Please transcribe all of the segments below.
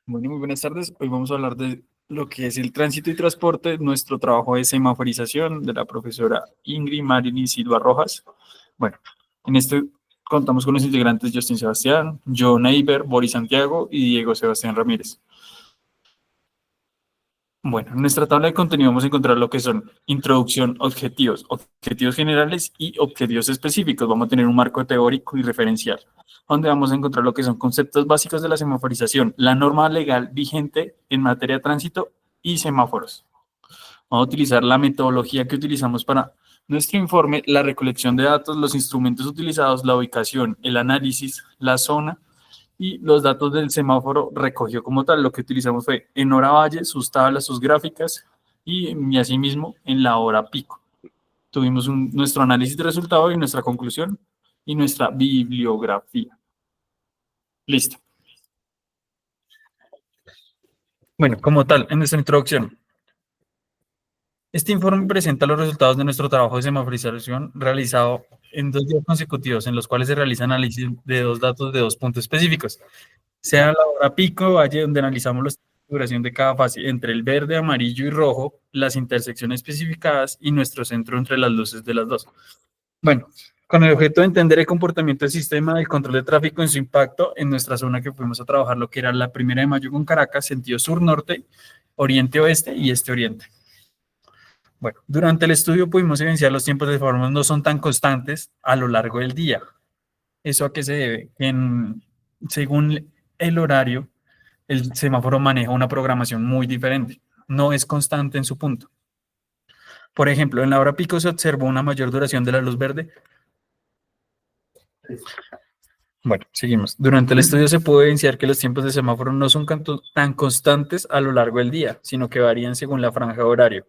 Bueno, muy buenas tardes. Hoy vamos a hablar de lo que es el tránsito y transporte, nuestro trabajo de semaforización de la profesora Ingrid Marilyn Silva Rojas. Bueno, en este contamos con los integrantes Justin Sebastián, John Neiber, Boris Santiago y Diego Sebastián Ramírez. Bueno, en nuestra tabla de contenido vamos a encontrar lo que son introducción, objetivos generales y objetivos específicos. Vamos a tener un marco teórico y referencial, donde vamos a encontrar lo que son conceptos básicos de la semaforización, la norma legal vigente en materia de tránsito y semáforos. Vamos a utilizar la metodología que utilizamos para nuestro informe, la recolección de datos, los instrumentos utilizados, la ubicación, el análisis, la zona y los datos del semáforo recogió como tal. Lo que utilizamos fue en hora valle, sus tablas, sus gráficas y asimismo en la hora pico. Tuvimos nuestro análisis de resultado y nuestra conclusión y nuestra bibliografía. Listo. Bueno, como tal, en nuestra introducción, este informe presenta los resultados de nuestro trabajo de semaforización realizado en 2 días consecutivos, en los cuales se realiza análisis de 2 datos de 2 puntos específicos. Sea la hora pico, valle, donde analizamos la configuración de cada fase entre el verde, amarillo y rojo, las intersecciones especificadas y nuestro centro entre las luces de las dos. Bueno, con el objeto de entender el comportamiento del sistema del control de tráfico en su impacto en nuestra zona que fuimos a trabajar, lo que era la 1 de Mayo con Caracas, sentido sur-norte, oriente-oeste y este-oriente. Bueno, durante el estudio pudimos evidenciar los tiempos de forma no son tan constantes a lo largo del día. ¿Eso a qué se debe? Según el horario, el semáforo maneja una programación muy diferente. No es constante en su punto. Por ejemplo, en la hora pico se observó una mayor duración de la luz verde. Bueno, seguimos. Durante el estudio se pudo evidenciar que los tiempos de semáforo no son tan constantes a lo largo del día, sino que varían según la franja de horario.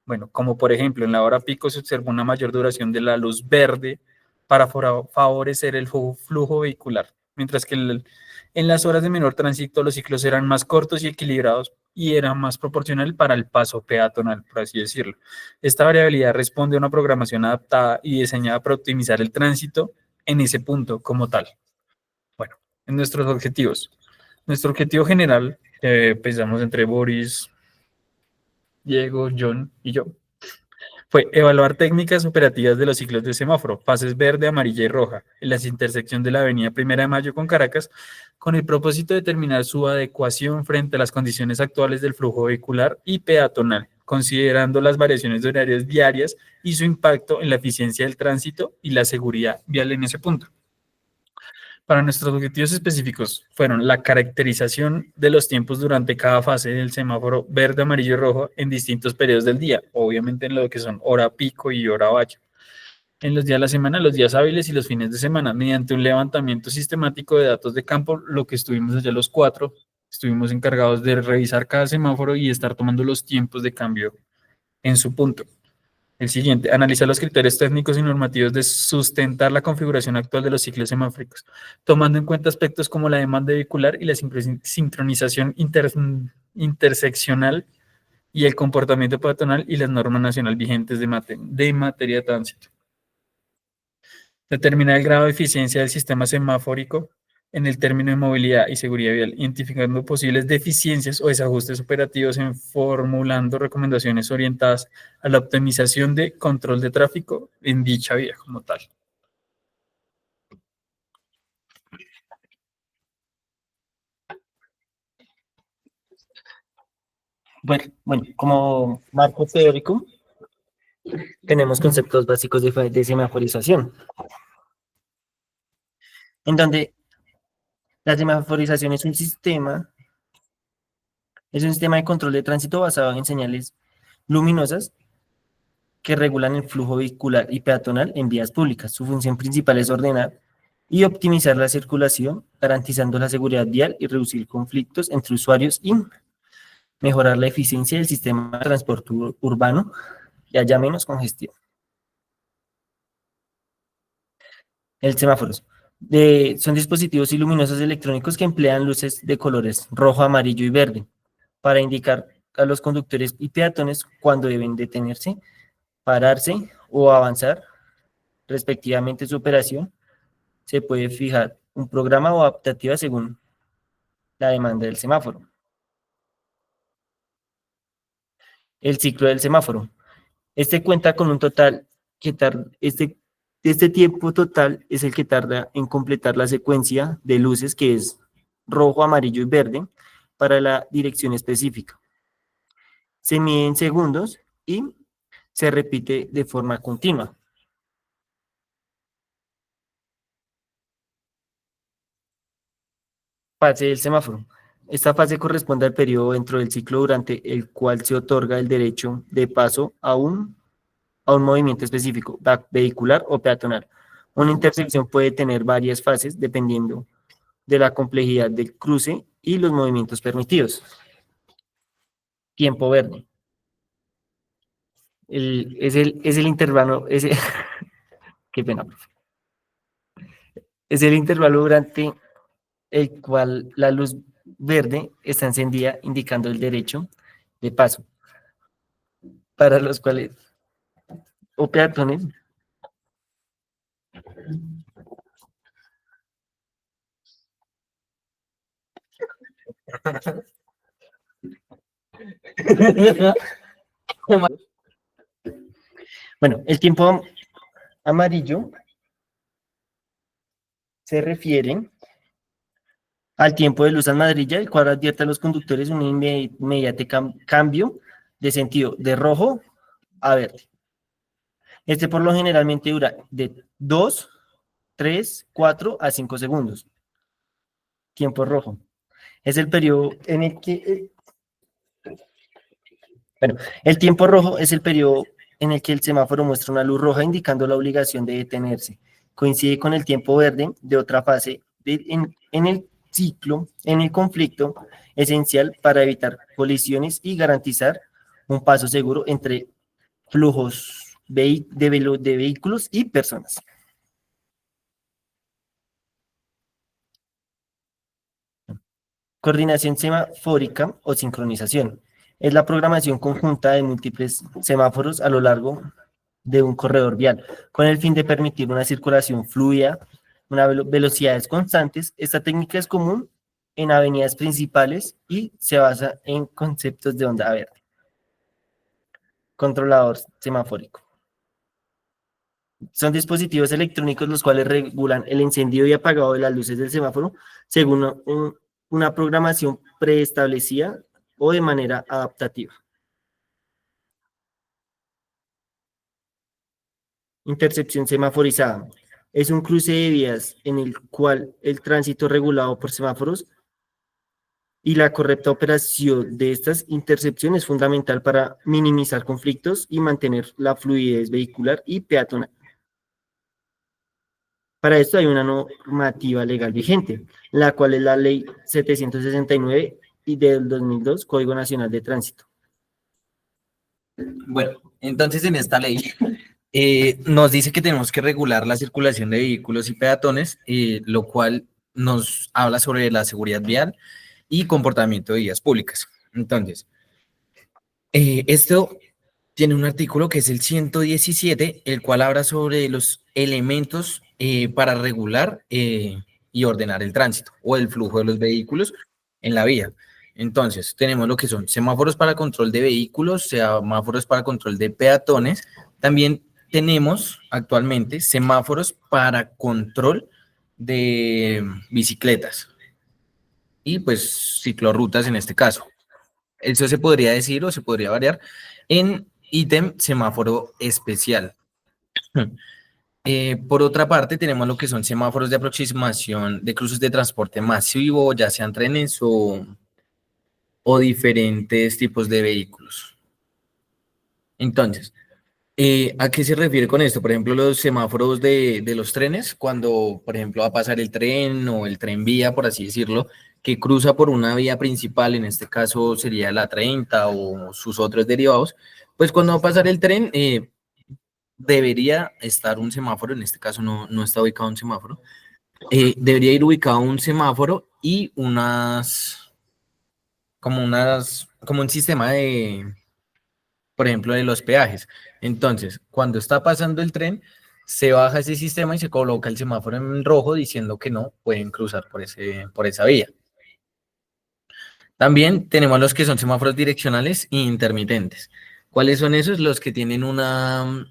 Bueno, como por ejemplo, en la hora pico se observó una mayor duración de la luz verde para favorecer el flujo vehicular, mientras que en las horas de menor tránsito los ciclos eran más cortos y equilibrados y eran más proporcional para el paso peatonal, por así decirlo. Esta variabilidad responde a una programación adaptada y diseñada para optimizar el tránsito en ese punto como tal. Bueno, en nuestros objetivos. Nuestro objetivo general, pensamos entre Boris, Diego, John y yo, fue evaluar técnicas operativas de los ciclos de semáforo, fases verde, amarilla y roja, en las intersecciones de la avenida 1 de Mayo con Caracas, con el propósito de determinar su adecuación frente a las condiciones actuales del flujo vehicular y peatonal, considerando las variaciones de horarios diarias y su impacto en la eficiencia del tránsito y la seguridad vial en ese punto. Para nuestros objetivos específicos fueron la caracterización de los tiempos durante cada fase del semáforo verde, amarillo y rojo en distintos periodos del día, obviamente en lo que son hora pico y hora valle. En los días de la semana, los días hábiles y los fines de semana, mediante un levantamiento sistemático de datos de campo, lo que estuvimos allá los 4, estuvimos encargados de revisar cada semáforo y estar tomando los tiempos de cambio en su punto. El siguiente, analizar los criterios técnicos y normativos de sustentar la configuración actual de los ciclos semafóricos, tomando en cuenta aspectos como la demanda vehicular y la sincronización interseccional y el comportamiento peatonal y las normas nacionales vigentes de materia de tránsito. Determinar el grado de eficiencia del sistema semafórico en el término de movilidad y seguridad vial, identificando posibles deficiencias o desajustes operativos en formulando recomendaciones orientadas a la optimización de control de tráfico en dicha vía como tal. Bueno, como marco teórico, tenemos conceptos básicos de semaforización, en donde la semaforización es un sistema de control de tránsito basado en señales luminosas que regulan el flujo vehicular y peatonal en vías públicas. Su función principal es ordenar y optimizar la circulación, garantizando la seguridad vial y reducir conflictos entre usuarios y mejorar la eficiencia del sistema de transporte urbano y haya menos congestión. El semáforos. Son dispositivos iluminosos electrónicos que emplean luces de colores rojo, amarillo y verde para indicar a los conductores y peatones cuándo deben detenerse, pararse o avanzar, respectivamente su operación. Se puede fijar un programa o adaptativa según la demanda del semáforo. El ciclo del semáforo. Este cuenta con un total que tarda, este tiempo total es el que tarda en completar la secuencia de luces que es rojo, amarillo y verde para la dirección específica. Se mide en segundos y se repite de forma continua. Fase del semáforo. Esta fase corresponde al periodo dentro del ciclo durante el cual se otorga el derecho de paso a un movimiento específico, vehicular o peatonal. Una intersección puede tener varias fases dependiendo de la complejidad del cruce y los movimientos permitidos. Tiempo verde. Es el intervalo, qué pena, profe. Es el intervalo durante el cual la luz verde está encendida indicando el derecho de paso, para los cuales, o peatones, bueno, el tiempo amarillo se refiere al tiempo de luz amarilla, el cual advierte a los conductores un inmediato cambio de sentido de rojo a verde. Este por lo generalmente dura de 2, 3, 4 a 5 segundos. Tiempo rojo. Es el periodo en el que... Bueno, el tiempo rojo es el periodo en el que el semáforo muestra una luz roja indicando la obligación de detenerse. Coincide con el tiempo verde de otra fase en el ciclo, en el conflicto, esencial para evitar colisiones y garantizar un paso seguro entre flujos de vehículos y personas. Coordinación semafórica o sincronización. Es la programación conjunta de múltiples semáforos a lo largo de un corredor vial, con el fin de permitir una circulación fluida, velocidades constantes. Esta técnica es común en avenidas principales y se basa en conceptos de onda verde. Controlador semafórico. Son dispositivos electrónicos los cuales regulan el encendido y apagado de las luces del semáforo según una programación preestablecida o de manera adaptativa. Intercepción semaforizada. Es un cruce de vías en el cual el tránsito regulado por semáforos y la correcta operación de estas intercepciones es fundamental para minimizar conflictos y mantener la fluidez vehicular y peatonal. Para esto hay una normativa legal vigente, la cual es la Ley 769 y del 2002, Código Nacional de Tránsito. Bueno, entonces en esta ley nos dice que tenemos que regular la circulación de vehículos y peatones, lo cual nos habla sobre la seguridad vial y comportamiento de vías públicas. Entonces, esto tiene un artículo que es el 117, el cual habla sobre los elementos para regular y ordenar el tránsito o el flujo de los vehículos en la vía. Entonces, tenemos lo que son semáforos para control de vehículos, semáforos para control de peatones. También tenemos actualmente semáforos para control de bicicletas y pues ciclorrutas en este caso. Eso se podría decir o se podría variar en ítem semáforo especial. Por otra parte, tenemos lo que son semáforos de aproximación de cruces de transporte masivo, ya sean trenes o diferentes tipos de vehículos. Entonces, ¿a qué se refiere con esto? Por ejemplo, los semáforos de los trenes, cuando, por ejemplo, va a pasar el tren o el tren vía, por así decirlo, que cruza por una vía principal, en este caso sería la 30 o sus otros derivados, pues cuando va a pasar el tren, debería estar un semáforo, en este caso no está ubicado un semáforo, debería ir ubicado un semáforo y como un sistema de, por ejemplo, de los peajes. Entonces, cuando está pasando el tren, se baja ese sistema y se coloca el semáforo en rojo diciendo que no pueden cruzar por esa vía. También tenemos los que son semáforos direccionales e intermitentes. ¿Cuáles son esos? Los que tienen una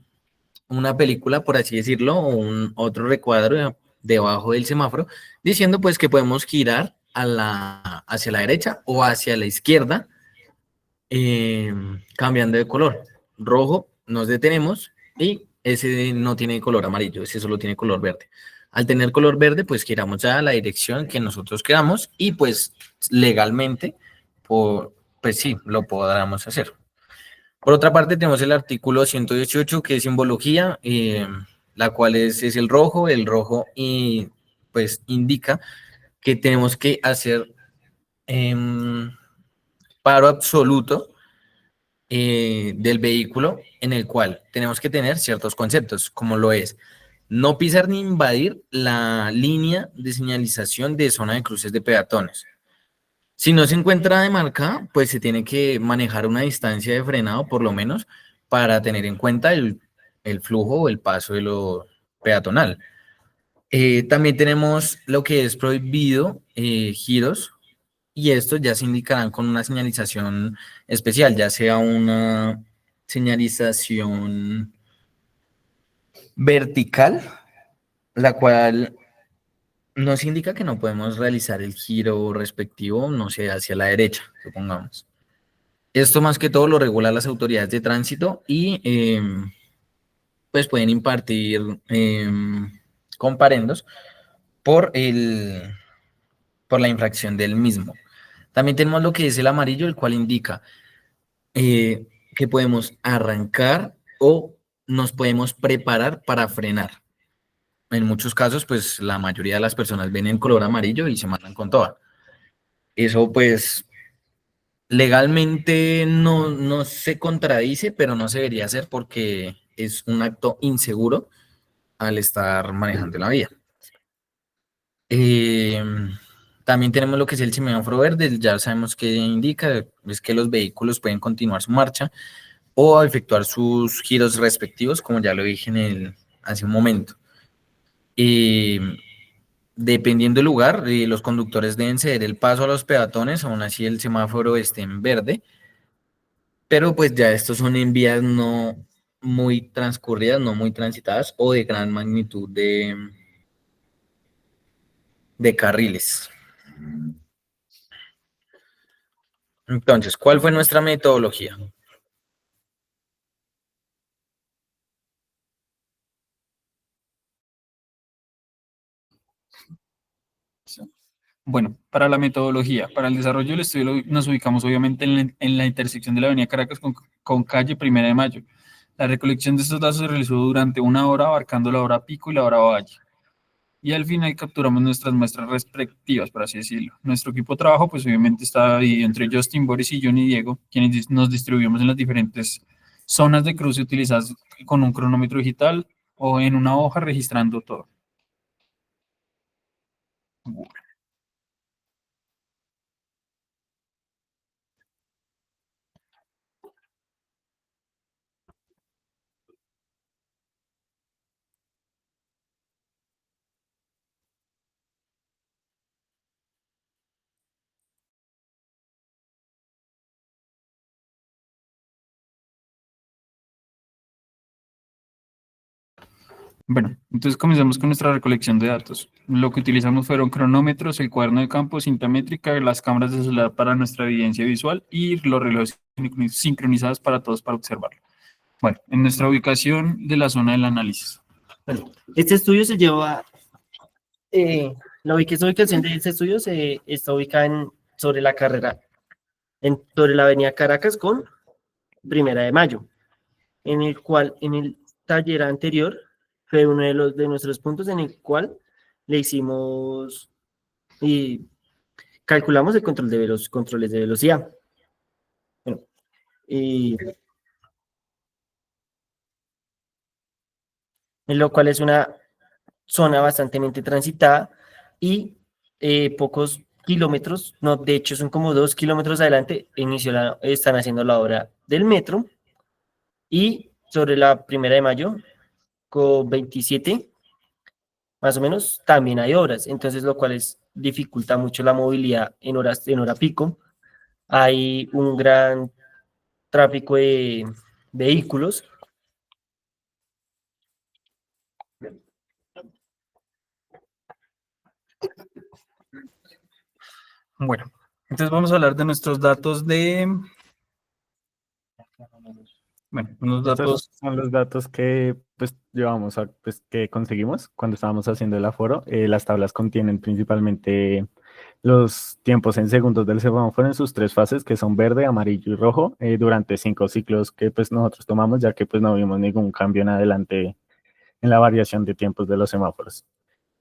película, por así decirlo, o un otro recuadro debajo del semáforo, diciendo pues que podemos girar hacia la derecha o hacia la izquierda, cambiando de color. Rojo nos detenemos y ese no tiene color amarillo, ese solo tiene color verde. Al tener color verde, pues giramos a la dirección que nosotros queramos y pues legalmente, pues sí, lo podamos hacer. Por otra parte, tenemos el artículo 118, que es simbología, la cual es el rojo. El rojo y pues indica que tenemos que hacer paro absoluto del vehículo, en el cual tenemos que tener ciertos conceptos, como lo es no pisar ni invadir la línea de señalización de zona de cruces de peatones. Si no se encuentra demarcada, pues se tiene que manejar una distancia de frenado, por lo menos, para tener en cuenta el flujo o el paso de lo peatonal. También tenemos lo que es prohibido, giros, y estos ya se indicarán con una señalización especial, ya sea una señalización vertical, la cual nos indica que no podemos realizar el giro respectivo, no sé, hacia la derecha, supongamos. Esto más que todo lo regulan las autoridades de tránsito y pues pueden impartir comparendos por, por la infracción del mismo. También tenemos lo que es el amarillo, el cual indica que podemos arrancar o nos podemos preparar para frenar. En muchos casos, pues la mayoría de las personas ven el color amarillo y se matan con toda. Eso pues legalmente no se contradice, pero no se debería hacer porque es un acto inseguro al estar manejando la vía. También tenemos lo que es el semáforo verde, ya sabemos que indica, es que los vehículos pueden continuar su marcha o efectuar sus giros respectivos, como ya lo dije hace un momento. Dependiendo del lugar, los conductores deben ceder el paso a los peatones, aún así el semáforo esté en verde, pero pues ya estos son en vías no muy transcurridas, no muy transitadas o de gran magnitud de carriles. Entonces, ¿cuál fue nuestra metodología? Bueno, para la metodología, para el desarrollo del estudio nos ubicamos obviamente en la intersección de la avenida Caracas con calle Primera de Mayo. La recolección de estos datos se realizó durante una hora, abarcando la hora pico y la hora valle. Y al final capturamos nuestras muestras respectivas, por así decirlo. Nuestro equipo de trabajo, pues obviamente está dividido entre Justin, Boris y Johnny Diego, quienes nos distribuimos en las diferentes zonas de cruce utilizadas con un cronómetro digital o en una hoja registrando todo. Bueno, entonces comenzamos con nuestra recolección de datos. Lo que utilizamos fueron cronómetros, el cuaderno de campo, cinta métrica, las cámaras de celular para nuestra evidencia visual y los relojes sincronizados para todos para observarlo. Bueno, en nuestra ubicación de la zona del análisis. Bueno, este estudio se lleva, la ubicación de este estudio está ubicada sobre la carrera, sobre la avenida Caracas con Primera de Mayo, en el cual en el taller anterior fue uno de nuestros puntos en el cual le hicimos y calculamos el control de los controles de velocidad. Bueno, y en lo cual es una zona bastante transitada y pocos kilómetros, no, de hecho son como 2 kilómetros adelante, están haciendo la obra del metro y sobre la Primera de Mayo con 27 más o menos también hay obras, entonces lo cual dificulta mucho la movilidad en hora pico hay un gran tráfico de vehículos. Bueno, entonces vamos a hablar de nuestros datos bueno, unos Estos datos son los datos que pues llevamos pues, que conseguimos cuando estábamos haciendo el aforo. Las tablas contienen principalmente los tiempos en segundos del semáforo en sus tres fases, que son verde, amarillo y rojo, durante 5 ciclos que pues nosotros tomamos, ya que pues no vimos ningún cambio en adelante en la variación de tiempos de los semáforos.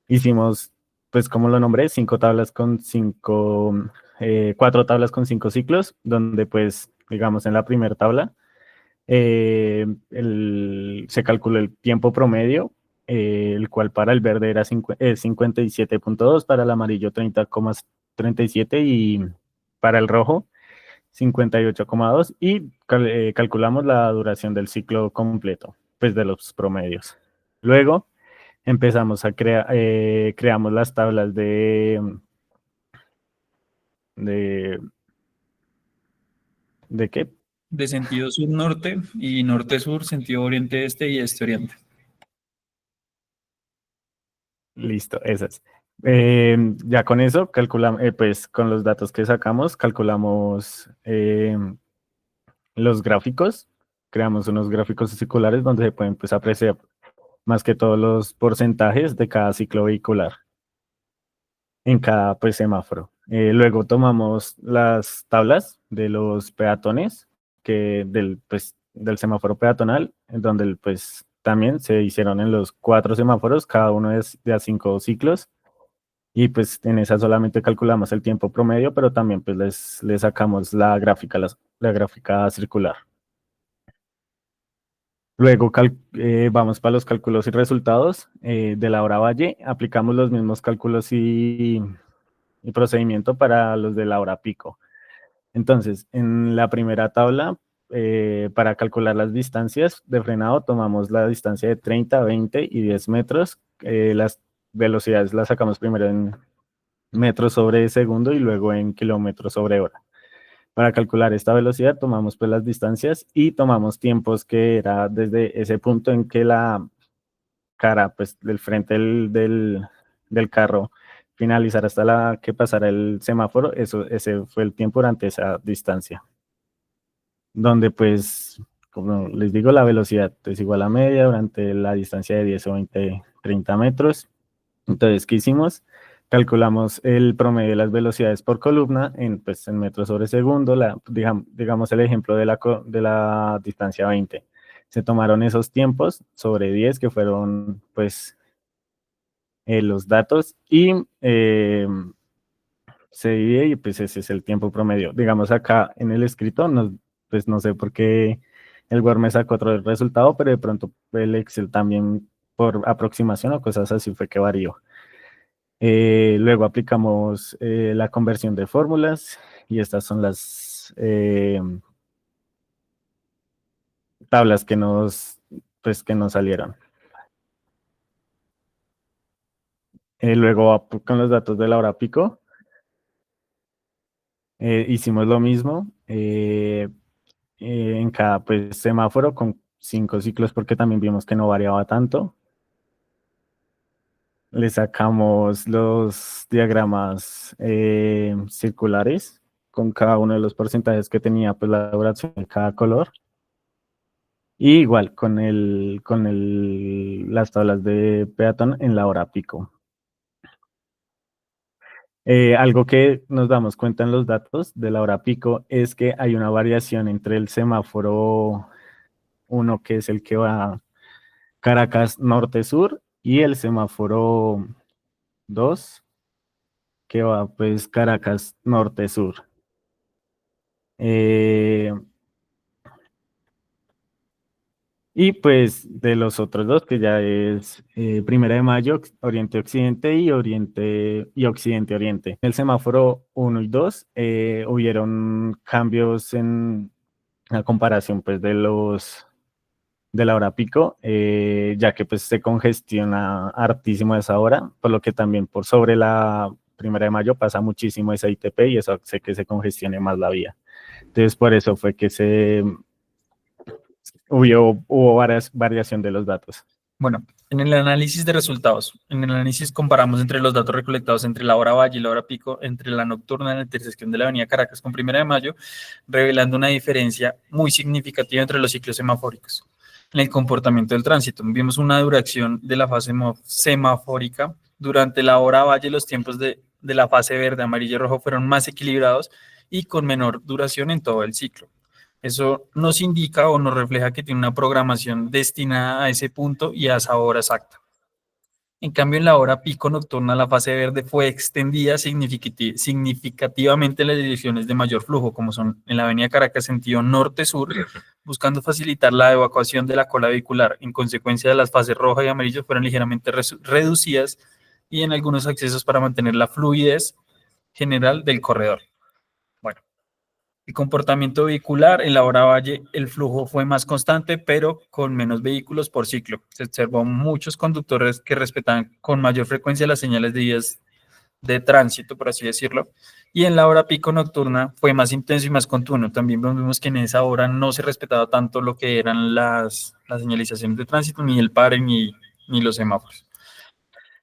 Hicimos, pues como lo nombré, 5 tablas con 4 tablas con 5 ciclos, donde pues digamos en la primera tabla se calculó el tiempo promedio, el cual para el verde era 57,2, para el amarillo 30,37 y para el rojo 58,2 y calculamos la duración del ciclo completo, pues de los promedios. Luego empezamos a creamos las tablas de, ¿de qué? de sentido sur-norte y norte-sur, sentido oriente-este y este-oriente. Listo, esas. Ya con eso calculamos, pues con los datos que sacamos, calculamos los gráficos, creamos unos gráficos circulares donde se pueden pues, apreciar más que todos los porcentajes de cada ciclo vehicular en cada pues, semáforo. Luego tomamos las tablas de los peatones del semáforo peatonal, en donde pues también se hicieron en los 4 semáforos, cada uno es de a 5 ciclos, y pues en esa solamente calculamos el tiempo promedio, pero también pues les sacamos la gráfica, la gráfica circular. Luego vamos para los cálculos y resultados de la hora valle, aplicamos los mismos cálculos y procedimiento para los de la hora pico. Entonces, en la primera tabla, para calcular las distancias de frenado, tomamos la distancia de 30, 20 y 10 metros. Las velocidades las sacamos primero en metros sobre segundo y luego en kilómetros sobre hora. Para calcular esta velocidad, tomamos pues las distancias y tomamos tiempos que era desde ese punto en que la cara pues del frente del carro finalizar hasta la que pasara el semáforo, ese fue el tiempo durante esa distancia. Donde pues, como les digo, la velocidad es igual a media durante la distancia de 10 o 20, 30 metros. Entonces, ¿qué hicimos? Calculamos el promedio de las velocidades por columna pues, en metros sobre segundo, digamos el ejemplo de la distancia 20. Se tomaron esos tiempos sobre 10, que fueron pues los datos, y se divide y pues ese es el tiempo promedio. Digamos acá en el escrito, pues no sé por qué el Word me sacó otro resultado, pero de pronto el Excel también por aproximación o cosas así fue que varió. Luego aplicamos la conversión de fórmulas y estas son las tablas pues, que nos salieron. Luego con los datos de la hora pico hicimos lo mismo en cada pues, semáforo con 5 ciclos porque también vimos que no variaba tanto. Le sacamos los diagramas circulares con cada uno de los porcentajes que tenía pues, la duración de cada color. Y igual las tablas de peatón en la hora pico. Algo que nos damos cuenta en los datos de la hora pico es que hay una variación entre el semáforo 1, que es el que va Caracas norte-sur, y el semáforo 2, que va pues Caracas norte-sur. Y pues de los otros dos, que ya es Primera de Mayo, Oriente-Occidente y Occidente-Oriente. El semáforo 1 y 2 hubieron cambios en la comparación pues de la hora pico, ya que pues se congestiona hartísimo a esa hora, por lo que también por sobre la Primera de Mayo pasa muchísimo esa ITP y eso hace que se congestione más la vía. Entonces, por eso fue que hubo variación de los datos. Bueno, en el análisis de resultados, en el análisis comparamos entre los datos recolectados entre la hora valle y la hora pico, entre la nocturna en la intersección de la avenida Caracas con Primera de Mayo, revelando una diferencia muy significativa entre los ciclos semafóricos. En el comportamiento del tránsito, vimos una duración de la fase semafórica. Durante la hora valle, los tiempos de la fase verde, amarillo y rojo fueron más equilibrados y con menor duración en todo el ciclo. Eso nos indica o nos refleja que tiene una programación destinada a ese punto y a esa hora exacta. En cambio, en la hora pico nocturna, la fase verde fue extendida significativamente en las direcciones de mayor flujo, como son en la avenida Caracas, sentido norte-sur, buscando facilitar la evacuación de la cola vehicular. En consecuencia, las fases roja y amarillo fueron ligeramente reducidas y en algunos accesos para mantener la fluidez general del corredor. Bueno. El comportamiento vehicular en la hora valle, el flujo fue más constante, pero con menos vehículos por ciclo. Se observó muchos conductores que respetaban con mayor frecuencia las señales de vías de tránsito, por así decirlo. Y en la hora pico nocturna fue más intenso y más continuo. También vimos que en esa hora no se respetaba tanto lo que eran las señalizaciones de tránsito, ni el pare, ni los semáforos.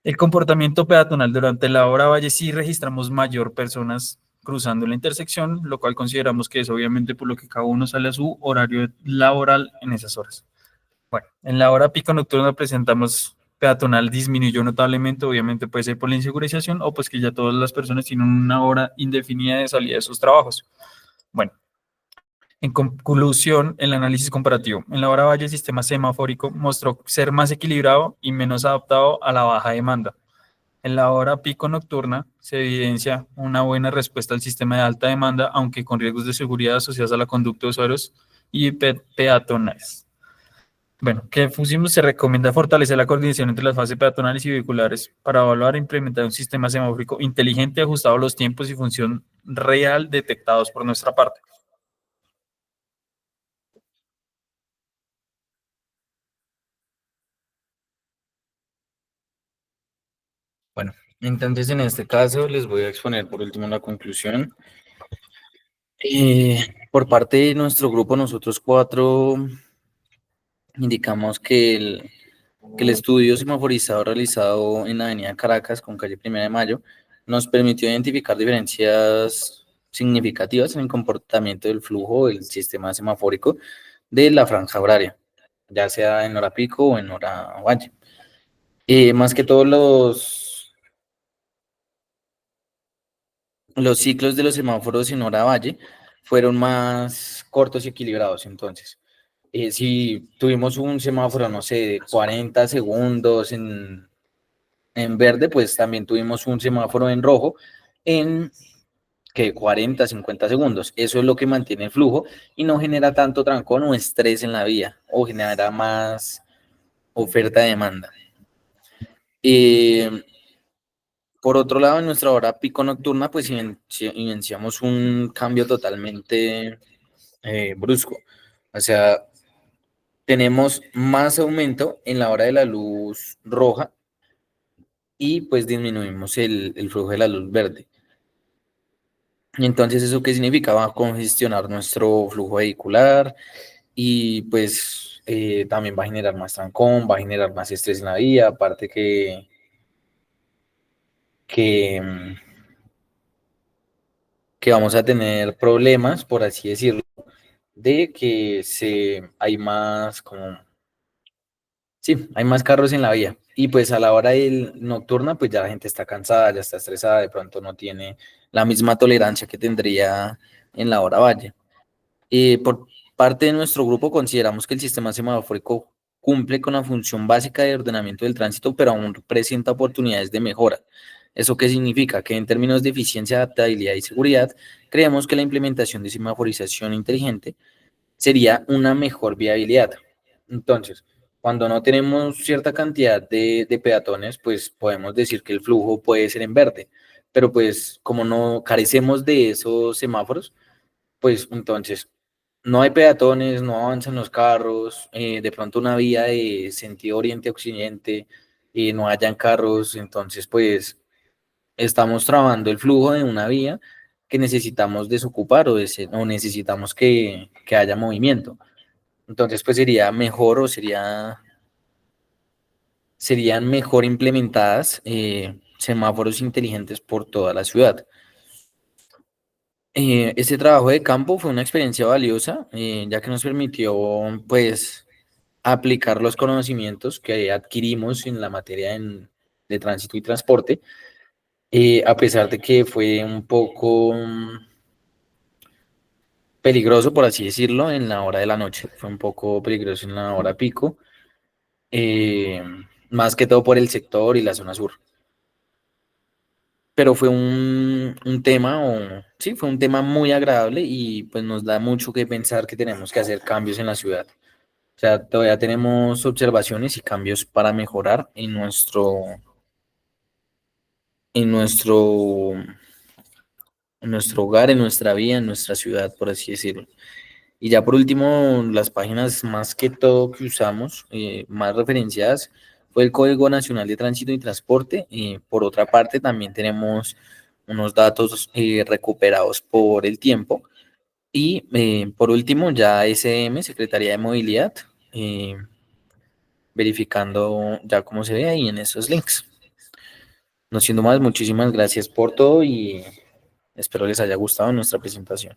El comportamiento peatonal durante la hora valle sí registramos mayor personas cruzando la intersección, lo cual consideramos que es obviamente por lo que cada uno sale a su horario laboral en esas horas. Bueno, en la hora pico nocturna presentamos peatonal disminuyó notablemente, obviamente puede ser por la insegurización o pues que ya todas las personas tienen una hora indefinida de salida de sus trabajos. Bueno, en conclusión, el análisis comparativo. En la hora valle, el sistema semafórico mostró ser más equilibrado y menos adaptado a la baja demanda. En la hora pico nocturna se evidencia una buena respuesta al sistema de alta demanda, aunque con riesgos de seguridad asociados a la conducta de usuarios y peatonales. Bueno, que pusimos, se recomienda fortalecer la coordinación entre las fases peatonales y vehiculares para evaluar e implementar un sistema semafórico inteligente ajustado a los tiempos y función real detectados por nuestra parte. Bueno, entonces en este caso les voy a exponer por último la conclusión. Por parte de nuestro grupo, nosotros 4 indicamos que el estudio semaforizado realizado en la avenida Caracas con calle Primera de Mayo nos permitió identificar diferencias significativas en el comportamiento del flujo del sistema semafórico de la franja horaria, ya sea en hora pico o en hora valle. Más que todos los ciclos de los semáforos en hora valle fueron más cortos y equilibrados. Entonces, si tuvimos un semáforo, no sé, de 40 segundos en verde, pues también tuvimos un semáforo en rojo en 40, 50 segundos. Eso es lo que mantiene el flujo y no genera tanto trancón o estrés en la vía o genera más oferta-demanda. Por otro lado, en nuestra hora pico nocturna, pues evidenciamos un cambio totalmente brusco. O sea, tenemos más aumento en la hora de la luz roja y pues disminuimos el flujo de la luz verde. Y entonces, ¿eso qué significa? Va a congestionar nuestro flujo vehicular y pues también va a generar más trancón, va a generar más estrés en la vía, aparte que vamos a tener problemas, por así decirlo, de que hay más hay más carros en la vía. Y pues a la hora nocturna, pues ya la gente está cansada, ya está estresada, de pronto no tiene la misma tolerancia que tendría en la hora valle. Por parte de nuestro grupo consideramos que el sistema semafórico cumple con la función básica de ordenamiento del tránsito, pero aún presenta oportunidades de mejora. ¿Eso qué significa? Que en términos de eficiencia, adaptabilidad y seguridad, creemos que la implementación de semaforización inteligente sería una mejor viabilidad. Entonces, cuando no tenemos cierta cantidad de peatones, pues podemos decir que el flujo puede ser en verde, pero pues como no carecemos de esos semáforos, pues entonces no hay peatones, no avanzan los carros, de pronto una vía de sentido oriente-occidente, no hayan carros, entonces pues estamos trabando el flujo de una vía que necesitamos desocupar o necesitamos que haya movimiento. Entonces, pues sería mejor o serían mejor implementadas semáforos inteligentes por toda la ciudad. Este trabajo de campo fue una experiencia valiosa, ya que nos permitió, pues, aplicar los conocimientos que adquirimos en la materia de tránsito y transporte, a pesar de que fue un poco peligroso, por así decirlo, en la hora de la noche. Fue un poco peligroso en la hora pico, eh, más que todo por el sector y la zona sur. Pero fue un tema, sí, fue un tema muy agradable y pues nos da mucho que pensar que tenemos que hacer cambios en la ciudad. O sea, todavía tenemos observaciones y cambios para mejorar en nuestro, en nuestro hogar, en nuestra vida, en nuestra ciudad, por así decirlo. Y ya por último, las páginas más que todo que usamos, más referenciadas, fue el Código Nacional de Tránsito y Transporte. Por otra parte, también tenemos unos datos recuperados por el tiempo. Y por último, ya SM, Secretaría de Movilidad, eh, verificando ya cómo se ve ahí en esos links. No siendo más, muchísimas gracias por todo y espero les haya gustado nuestra presentación.